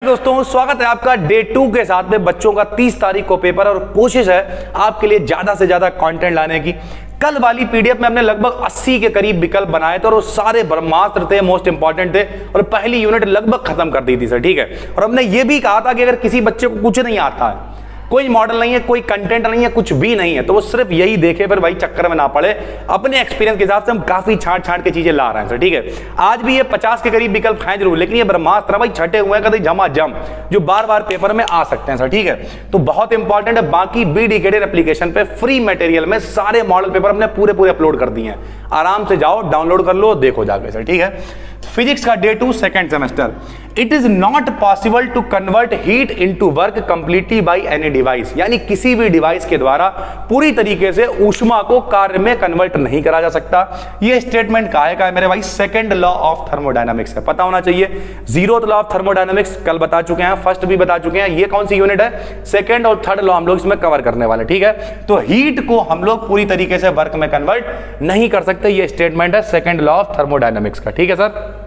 दोस्तों स्वागत है आपका डे 2 के साथ में। बच्चों का 30 तारीख को पेपर और कोशिश है आपके लिए ज्यादा से ज्यादा कंटेंट लाने की। कल वाली पीडीएफ में हमने लगभग 80 के करीब विकल्प बनाए थे और वो सारे ब्रह्मास्त्र थे, मोस्ट इंपॉर्टेंट थे और पहली यूनिट लगभग खत्म कर दी थी सर, ठीक है। और हमने ये भी कहा था कि अगर किसी बच्चे को कुछ नहीं आता है, कोई मॉडल नहीं है, कोई कंटेंट नहीं है, कुछ भी नहीं है, तो वो सिर्फ यही देखे, फिर भाई चक्कर में ना पड़े। अपने एक्सपीरियंस के हिसाब से हम काफी छांट के चीजें ला रहे हैं सर, ठीक है। आज भी ये 50 के करीब विकल्प हैं जरूर, लेकिन ये ब्रह्मास्त्र भाई छटे हुए हैं कभी झमाझम, जो बार बार पेपर में आ सकते हैं सर, ठीक है। तो बहुत इंपॉर्टेंट है। बाकी बी डिकेडेड एप्लीकेशन पे फ्री मटेरियल में सारे मॉडल पेपर हमने पूरे अपलोड कर दिए हैं। आराम से जाओ, डाउनलोड कर लो, देखो जाके सर, ठीक है। फिजिक्स का day 2 second semester. It is not possible to convert heat into work completely by any device, यानी किसी भी डिवाइस के द्वारा पूरी तरीके से ऊष्मा को कार्य में कन्वर्ट नहीं करा जा सकता। यह स्टेटमेंट का है मेरे भाई, सेकंड लॉ ऑफ थर्मोडायनामिक्स है, पता होना चाहिए। जीरोथ लॉ ऑफ थर्मोडायनामिक्स कल बता चुके हैं, फर्स्ट भी बता चुके हैं। ये कौन सी यूनिट है? सेकंड और थर्ड लॉ हम लोग इसमें कवर करने वाले, ठीक है। तो हीट को हम लोग पूरी तरीके से वर्क में कन्वर्ट नहीं कर सकते, ये स्टेटमेंट है सेकंड लॉ ऑफ थर्मोडायनामिक्स का, ठीक है sir.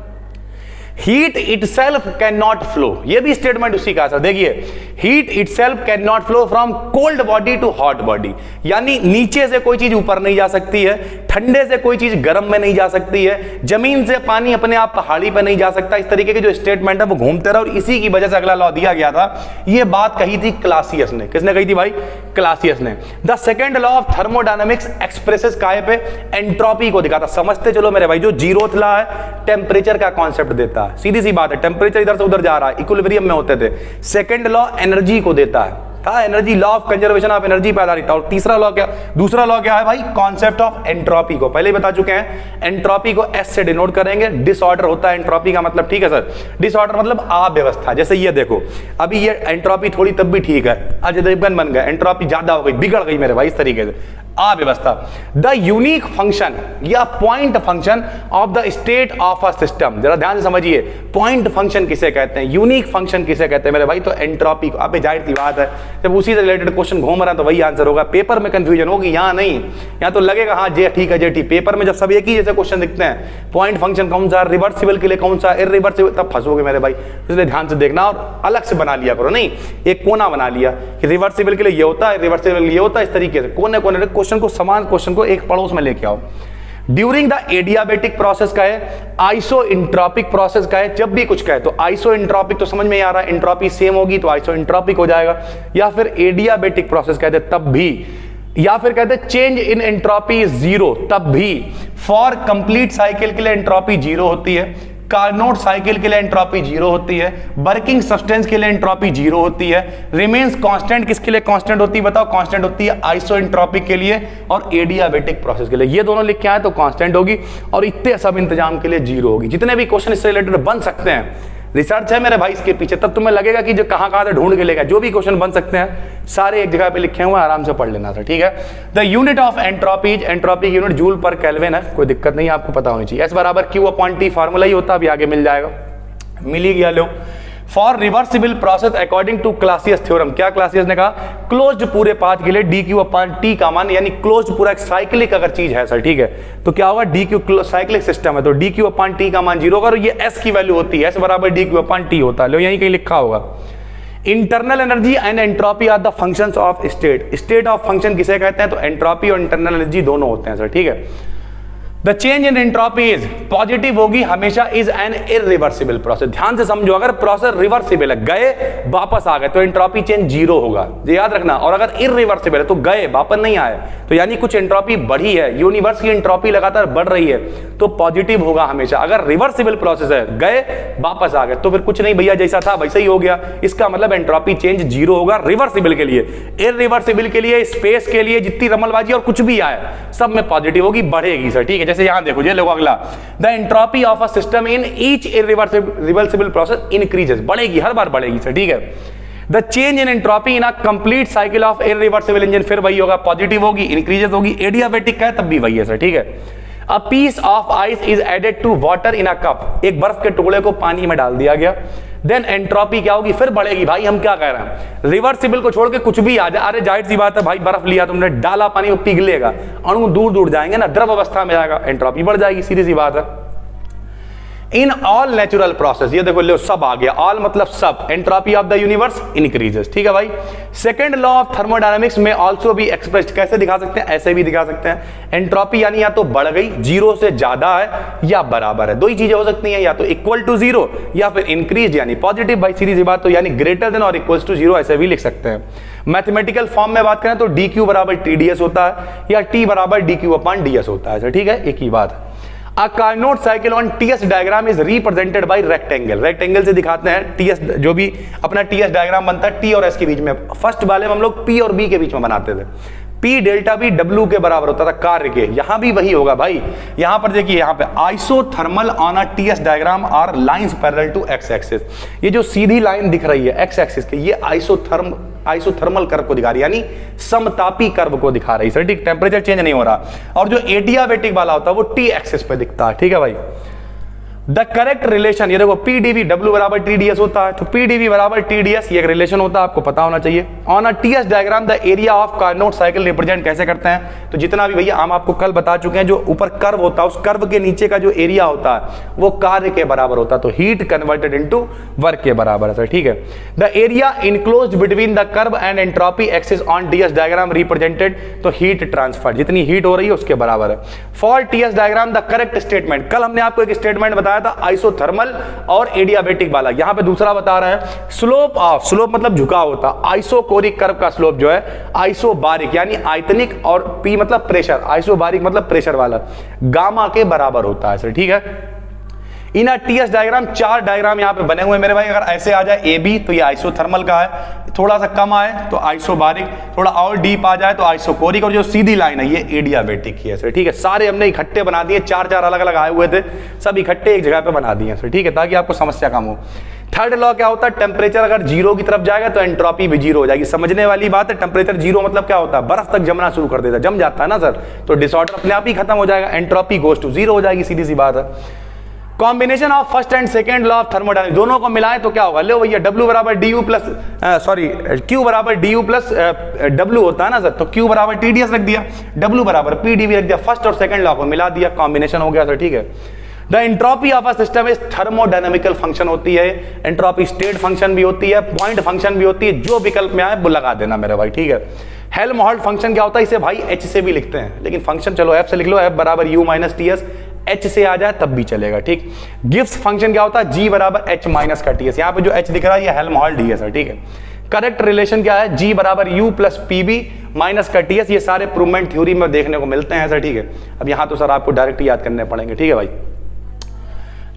Heat itself can not flow, ये भी स्टेटमेंट उसी का सर। देखिए, heat itself can not flow from cold body to hot body, यानी नीचे से कोई चीज ऊपर नहीं जा सकती है, ठंडे से कोई चीज गर्म में नहीं जा सकती है, जमीन से पानी अपने आप पहाड़ी पर नहीं जा सकता। इस तरीके के जो स्टेटमेंट है वो घूमते रहे और इसी की वजह से अगला लॉ दिया गया था। ये बात कही थी क्लासियस ने। किसने कही थी भाई? क्लासियस ने। The second law of thermodynamics expresses काहे पे? एंट्रोपी को दिखाता। समझते चलो मेरे भाई, जो जीरोथ लॉ है टेम्परेचर का कॉन्सेप्ट देता है, सीधी सी बात है, टेम्परेचर इधर से उधर जा रहा है, इक्विलिब्रियम में होते थे। सेकंड लॉ एनर्जी को देता है, energy, law of conservation of energy पे आधारित था। और तीसरा लॉ क्या? दूसरा लॉ क्या है भाई? कॉन्सेप्ट ऑफ एंट्रोपी को पहले ही बता चुके हैं। एंट्रोपी को एस से डिनोट करेंगे, डिसऑर्डर होता है एंट्रोपी का मतलब, ठीक है सर। डिसऑर्डर मतलब अव्यवस्था। जैसे ये देखो, अभी ये एंट्रोपी थोड़ी तब भी ठीक है, अजय देवगन बन गए, एंट्रोपी ज्यादा हो गई, बिगड़ गई मेरे भाई, इस तरीके से अव्यवस्था। द यूनिक फंक्शन या point function of the state of a system, जरा ध्यान से समझिए, पॉइंट फंक्शन किसे कहते हैं, यूनिक फंक्शन किसे कहते हैं मेरे भाई? तो एंट्रोपी को। अब जाहिर सी बात है, जब उसी से रिलेटेड क्वेश्चन घूम रहा है तो वही आंसर होगा। पेपर में कंफ्यूजन होगी, यहां नहीं, यहां तो लगेगा हाँ जे ठीक है, जे ठीक। पेपर में जब सब एक ही जैसे क्वेश्चन दिखते हैं, पॉइंट फंक्शन कौन सा, रिवर्सिबल के लिए कौन सा, इररिवर्सिबल, तब फंसोगे मेरे भाई। इसलिए ध्यान से देखना और अलग से बना लिया करो, नहीं एक कोना बना लिया कि रिवर्सिबल के लिए ये होता है, रिवर्सिबल के लिए ये होता है, इस तरीके से कोने कोने क्वेश्चन को, समान क्वेश्चन को एक पड़ोस में लेके आओ। ड्यूरिंग द एडियाबेटिक प्रोसेस का है, आइसो इंट्रोपिक प्रोसेस का है। जब भी कुछ कहे तो आइसो इंट्रोपिक तो समझ में आ रहा है, इंट्रोपी सेम होगी तो आइसो इंट्रोपिक हो जाएगा। या फिर एडियाबेटिक प्रोसेस कहते तब भी, या फिर कहते change in entropy is zero, तब भी। फॉर कंप्लीट साइकिल के लिए एंट्रोपी जीरो होती है, कार्नोट साइकिल के लिए एंट्रोपी जीरो होती है, वर्किंग सब्सटेंस के लिए एंट्रोपी जीरो होती है, रिमेन्स कांस्टेंट किसके लिए कांस्टेंट होती है बताओ? कांस्टेंट होती है आइसोएंट्रोपिक के लिए और एडियाबेटिक प्रोसेस के लिए। ये दोनों लिख के आए तो कांस्टेंट होगी और इतने सब इंतजाम के लिए जीरो होगी। जितने भी क्वेश्चन इससे रिलेटेड बन सकते हैं, रिसर्च है मेरे भाई इसके पीछे, तब तुम्हें लगेगा कि जो कहां से ढूंढ के लेगा, जो भी क्वेश्चन बन सकते हैं सारे एक जगह पे लिखे हुए, आराम से पढ़ लेना था, ठीक है। The unit of entropy, entropy की यूनिट जूल पर केल्विन है, कोई दिक्कत नहीं, आपको पता होनी चाहिए। एस बराबर क्यू अपॉन टी फार्मूला ही होता, अभी आगे मिल जाएगा, मिल ही गया। लो for reversible process according to Clausius theorem, क्या क्लासियस ने कहा? क्लोज्ड पूरे पाथ के लिए डी क्यू अपॉन टी का मान, यानी क्लोज्ड पूरा एक साइक्लिक अगर चीज है सर, ठीक है, तो क्या होगा? डी क्यू साइक्लिक सिस्टम है तो डी क्यू अपॉन टी का मान जीरो होगा और ये एस की वैल्यू होती है, एस बराबर डी क्यू अपॉन टी होता है। लो यहीं कहीं लिखा होगा। Internal energy and entropy are the functions of state. State of function किसे कहते हैं? तो एंट्रोपी और इंटरनल एनर्जी दोनों होते हैं सर, ठीक है। The change in entropy is, positive होगी हमेशा, इज एन इरिवर्सिबल प्रोसेस। ध्यान से समझो, अगर प्रोसेस रिवर्सिबल है, गए वापस आ गए, तो एंट्रोपी चेंज जीरो होगा, ये याद रखना। और अगर इरिवर्सिबल है तो गए वापस नहीं आए, तो यानी कुछ एंट्रोपी बढ़ी है, यूनिवर्स की एंट्रोपी लगातार बढ़ रही है, तो पॉजिटिव होगा हमेशा। अगर रिवर्सिबल प्रोसेस है, गए वापस आ गए, तो फिर कुछ नहीं भैया, जैसा था वैसा ही हो गया, इसका मतलब एंट्रोपी चेंज जीरो होगा रिवर्सिबल के लिए। इरिवर्सिबल के लिए, स्पेस के लिए जितनी रमलबाजी और कुछ भी आए सब में पॉजिटिव होगी, बढ़ेगी सर, ठीक है। जैसे यहां देखो, ये लोग अगला, the entropy of a system in each irreversible process increases, बढ़ेगी, हर बार बढ़ेगी सर, ठीक है। The change in entropy in a complete cycle of irreversible engine, फिर वही होगा, पॉजिटिव होगी, इंक्रीजेस होगी। एडियाबेटिक का है तब भी वही है सर, ठीक है। A piece of ice is added to water in a cup, एक बर्फ के टुकड़े को पानी में डाल दिया गया, देन एंट्रोपी क्या होगी? फिर बढ़ेगी। भाई हम क्या कह रहे हैं? रिवर्सिबल को छोड़ के कुछ भी आ जाए, अरे जाहिर सी बात है भाई, बर्फ लिया तुमने, डाला पानी में, पिघलेगा, अणु दूर दूर जाएंगे ना, द्रव अवस्था में जाएगा, एंट्रोपी बढ़ जाएगी, सीधी सी बात है। इन ऑल नेचुरल प्रोसेस, ये देखो लो सब आ गया, ऑल मतलब सब, entropy of the universe increases, ठीक है भाई। सेकंड लॉ ऑफ थर्मोडायनामिक्स में आल्सो भी एक्सप्रेस्ड, कैसे दिखा सकते हैं, ऐसे भी दिखा सकते हैं। एंट्रोपी यानी या तो बढ़ गई, जीरो से ज्यादा है या बराबर है, दो ही चीजें हो सकती हैं, या तो इक्वल टू जीरो या फिर इंक्रीज यानी पॉजिटिव, भाई सीधी सी बात, तो यानी ग्रेटर देन और इक्वल टू जीरो ऐसे भी लिख सकते हैं। मैथमेटिकल फॉर्म में बात करें तो dq बराबर TdS होता है या t बराबर dq अपॉन ds होता है, ठीक है, एक ही बात है। A Carnot cycle on TS diagram is represented by rectangle, rectangle से दिखाते हैं TS, जो भी अपना TS डायग्राम बनता है T और S के बीच में, फर्स्ट वाले में हम लोग P और B के बीच में बनाते थे, P डेल्टा B W के बराबर होता था कार्य के, यहां भी वही होगा भाई। यहां पर देखिए, यहां पे isothermal on a TS diagram are lines parallel to x axis, ये जो सीधी लाइन दिख रही है x एक्सिस के, ये आइसोथर्मल कर्व को दिखा रही है, यानी समतापी कर्व को दिखा रही है, ठीक, टेम्परेचर चेंज नहीं हो रहा। और जो एडियाबेटिक वाला होता है वो T एक्सिस पे दिखता है, ठीक है भाई। द करेक्ट रिलेशन, ये देखो PdV W बराबर TdS होता है, तो PdV बराबर TdS ये एक रिलेशन होता है, आपको पता होना चाहिए। On a TS diagram the area of Carnot cycle represent कैसे करते हैं, तो जितना भी भैया हम आपको कल बता चुके हैं, जो ऊपर कर्व होता है उस कर्व के नीचे का जो एरिया होता है वो कार्य के बराबर होता है, तो हीट कन्वर्टेड इनटू वर्क के बराबर है, ठीक है। The area enclosed between the curve and entropy axis on TS diagram represented, तो हीट ट्रांसफर, जितनी हीट हो रही है उसके बराबर है। For TS diagram the correct statement, कल हमने आपको एक स्टेटमेंट बताया था आइसोथर्मल और एडियाबेटिक वाला, यहां पे दूसरा बता रहे हैं। स्लोप ऑफ, स्लोप मतलब झुकाव होता, आइसोकोरिक कर्व का स्लोप जो है आइसोबारिक यानी आयतनिक, और पी मतलब प्रेशर, आइसोबारिक मतलब प्रेशर वाला, गामा के बराबर होता है, ठीक है। इन TS डायग्राम, चार डायग्राम यहां पे बने हुए मेरे भाई, अगर ऐसे आ जाए AB तो ये आइसोथर्मल का है, थोड़ा सा कम आए तो आइसोबारिक, थोड़ा और डीप आ जाए तो आइसोकोरिक, और जो सीधी लाइन है ये एडियाबेटिक ही है, ठीक है। सारे हमने इकट्ठे बना दिए, चार चार अलग अलग आए हुए थे, सब इकट्ठे एक जगह पे बना दिए, ठीक है, ताकि आपको समस्या कम हो। थर्ड लॉ क्या होता है, टेम्परेचर अगर जीरो की तरफ जाएगा तो एंट्रोपी भी जीरो हो जाएगी, समझने वाली बात है। टेम्परेचर जीरो मतलब क्या होता है, बर्फ तक जमना शुरू कर देता है, जम जाता है ना सर, तो डिसऑर्डर अपने आप ही खत्म हो जाएगा, एंट्रोपी गोज टू जीरो हो जाएगी, सीधी सी बात है। Combination of first and second law of thermodynamics, दोनों को मिलाएं तो क्या होगा, लो भैया W बराबर DU प्लस Q बराबर DU प्लस W होता है ना सर, तो Q बराबर TdS रख दिया, W बराबर PdV रख दिया, फर्स्ट और सेकंड लॉ को मिला दिया, कॉम्बिनेशन हो गया सर, ठीक है। The entropy of a system is thermodynamical function होती है, एंट्रोपी स्टेट फंक्शन भी होती है, पॉइंट फंक्शन भी होती है, जो विकल्प में आए वो लगा देना मेरे भाई, ठीक है। हेल्महोल्ट्ज फंक्शन क्या होता है, इसे भाई H से भी लिखते हैं, लेकिन फंक्शन चलो F से लिख लो, F बराबर U माइनस TS, H से आ जाए तब भी चलेगा, ठीक। गिब्स फंक्शन क्या होता है, G बराबर H माइनस का TS, यहाँ पे जो H दिख रहा है ये हेल्महोल्ट्ज DS है, ठीक है। करेक्ट रिलेशन क्या है, G बराबर U प्लस PB माइनस का TS, ये सारे प्रूवमेंट थ्योरी में देखने को मिलते हैं सर, ठीक है। अब यहाँ तो सर आपको डायरेक्ट याद करने पड़ेंगे, ठीक है भाई।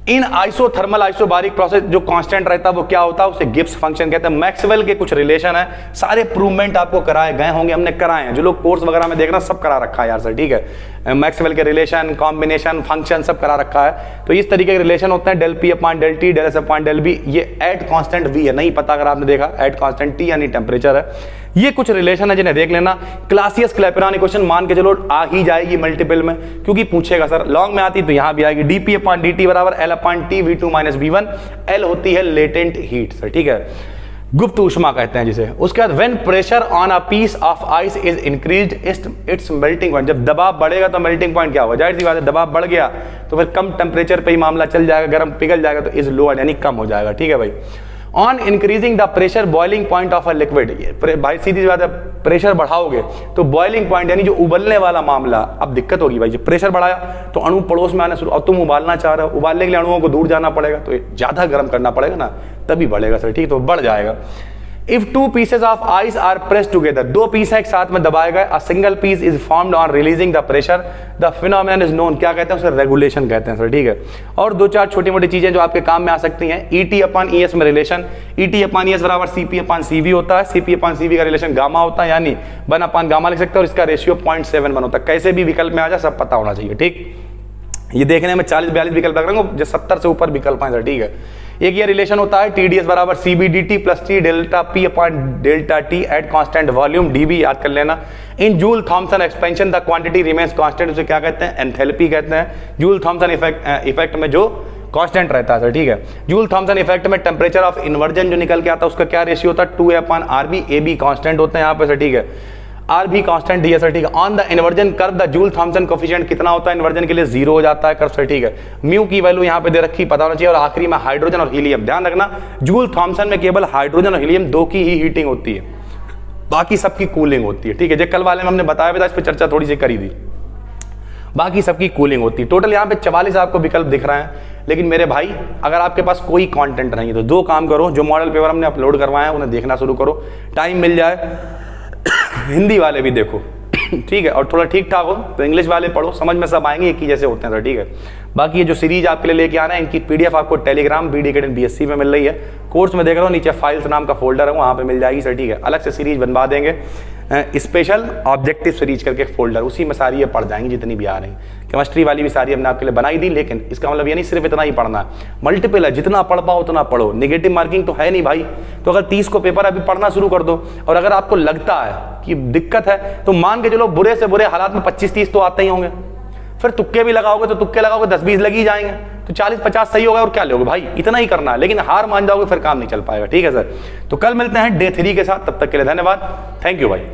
इन आइसोथर्मल आइसोबारिक प्रोसेस जो कांस्टेंट रहता है वो क्या होता है, उसे गिब्स फंक्शन कहते हैं। मैक्सवेल के कुछ रिलेशन है, सारे प्रूवमेंट आपको कराए गए होंगे, हमने कराए हैं, जो लोग कोर्स वगैरह में देखना सब करा रखा है यार सर, ठीक है। मैक्सवेल के रिलेशन, कॉम्बिनेशन, फंक्शन सब करा रखा है। तो इस तरीके के रिलेशन होते हैं, del P upon del T, del S upon del B, ये एट कांस्टेंट V है, नहीं पता अगर आपने देखा, एट कांस्टेंट T यानी टेम्परेचर है। ये कुछ रिलेशन है जिन्हें देख लेना। क्लासियस क्लैपेरॉन इक्वेशन मान के चलो आ ही जाएगी मल्टीपल में, क्योंकि पूछेगा सर, लॉन्ग में आती तो यहां भी आएगी, dP अपॉन dt बराबर L upon T V2 minus V1, L होती है लेटेंट हीट सर, ठीक है, गुप्त ऊष्मा कहते हैं जिसे। उसके बाद when pressure on a piece of ice is increased its melting point, जब दबाव बढ़ेगा तो मेल्टिंग पॉइंट क्या होगा, जाहिर सी बात है दबाव बढ़ गया तो फिर कम टेम्परेचर पे ही मामला चल जाएगा, गर्म पिघल जाएगा, तो इज लोअर यानी कम हो जाएगा, ठीक है भाई। On increasing the pressure boiling point of a liquid, भाई सीधी सी बात है, प्रेशर बढ़ाओगे तो बॉइलिंग पॉइंट यानी जो उबलने वाला मामला, अब दिक्कत होगी भाई, जब प्रेशर बढ़ाया तो अणु पड़ोस में आने शुरू, और तुम उबालना चाह रहे हो, उबालने के लिए अणुओं को दूर जाना पड़ेगा, तो ज्यादा गर्म करना पड़ेगा ना, तभी बढ़ेगा सर, ठीक, तो बढ़ जाएगा। If two pieces of ice are pressed together, दो पीस एक साथ में दबाए गए, a single piece is formed on releasing the pressure, the phenomenon is known, क्या कहते हैं उसे, रेगुलेशन कहते हैं सर, ठीक है। और दो चार छोटी मोटी चीजें जो आपके काम में आ सकती हैं, ET अपॉन ES में रिलेशन, ET अपॉन ES बराबर CP अपॉन CV होता है, CP अपॉन CV का रिलेशन गामा होता है, यानी 1 अपॉन गामा लिख सकते हैं, और इसका रेशियो 0.71 होता है, कैसे भी विकल्प में आ जाए सब पता होना चाहिए, ठीक। ये देखने में 40-42 विकल्प लग रहे हैं, जो 70 से ऊपर विकल्प हैं सर, ठीक है। एक ये रिलेशन होता है TdS बराबर CB dt plus T delta P upon delta T at constant volume, DB याद कर लेना। In Joule Thomson expansion the quantity remains constant, उसे क्या कहते हैं, एंथैल्पी कहते हैं। जूल थॉमसन इफेक्ट में जो कांस्टेंट रहता है सर, ठीक है। जूल थॉमसन इफेक्ट में टेम्परेचर ऑफ इन्वर्जन जो निकल के आता है उसका क्या रेशियो होता है, 2A upon RB, AB constant होते हैं यहाँ पे सर, ठीक है। आर भी कांस्टेंट डी है सर, ठीक है। On the inversion curve the Joule Thomson coefficient कितना होता है इन्वर्जन के लिए, 0 हो जाता है कर्व सर, ठीक है। म्यू की वैल्यू यहाँ पे दे रखी, पता होना चाहिए। और आखिरी में हाइड्रोजन और हीलियम, ध्यान रखना जूल थॉमसन में केवल हाइड्रोजन और हीलियम 2 की ही हीटिंग होती है, बाकी सबकी कूलिंग होती है, ठीक है। जो कल वाले में हमने बताया था, इस पर चर्चा थोड़ी सी करी थी, बाकी सबकी कूलिंग होती है। टोटल यहाँ पे 44 आपको विकल्प दिख रहे हैं। लेकिन मेरे भाई अगर आपके पास कोई कंटेंट नहीं है तो 2 काम करो, जो मॉडल पेपर हमने अपलोड करवाए हैं उन्हें देखना शुरू करो, टाइम मिल जाए हिंदी वाले भी देखो, ठीक है। और थोड़ा ठीक ठाक हो तो इंग्लिश वाले पढ़ो, समझ में सब आएंगे, एक ही जैसे होते हैं सर, ठीक है। बाकी ये जो सीरीज आपके लिए लेके आना है, इनकी पीडीएफ आपको टेलीग्राम BD Academy BSc में मिल रही है। कोर्स में देख रहा हूँ नीचे फाइल्स नाम का फोल्डर है, वहाँ पे मिल जाएगी सर, ठीक है। अलग से सीरीज बनवा देंगे, स्पेशल ऑब्जेक्टिव सीरीज करके फोल्डर, उसी में सारी ये पढ़ जाएंगी जितनी भी आ रही। केमिस्ट्री वाली भी सारी हमने आपके लिए बनाई दी, लेकिन इसका मतलब ये नहीं सिर्फ इतना ही पढ़ना है, मल्टीपल है, जितना पढ़ पाओ उतना पढ़ो। नेगेटिव मार्किंग तो है नहीं भाई, तो अगर 30 को पेपर अभी पढ़ना शुरू कर दो। और अगर आपको लगता है कि दिक्कत है तो मान के चलो बुरे से बुरे हालात में 25-30 तो आते ही होंगे, फिर तुक्के भी लगाओगे तो तुक्के लगाओगे 10-20 लग ही जाएंगे, तो 40-50 सही होगा और क्या लोगे भाई, इतना ही करना है। लेकिन हार मान जाओगे फिर काम नहीं चल पाएगा, ठीक है सर। तो कल मिलते हैं डे 3 के साथ, तब तक के लिए धन्यवाद, थैंक यू भाई।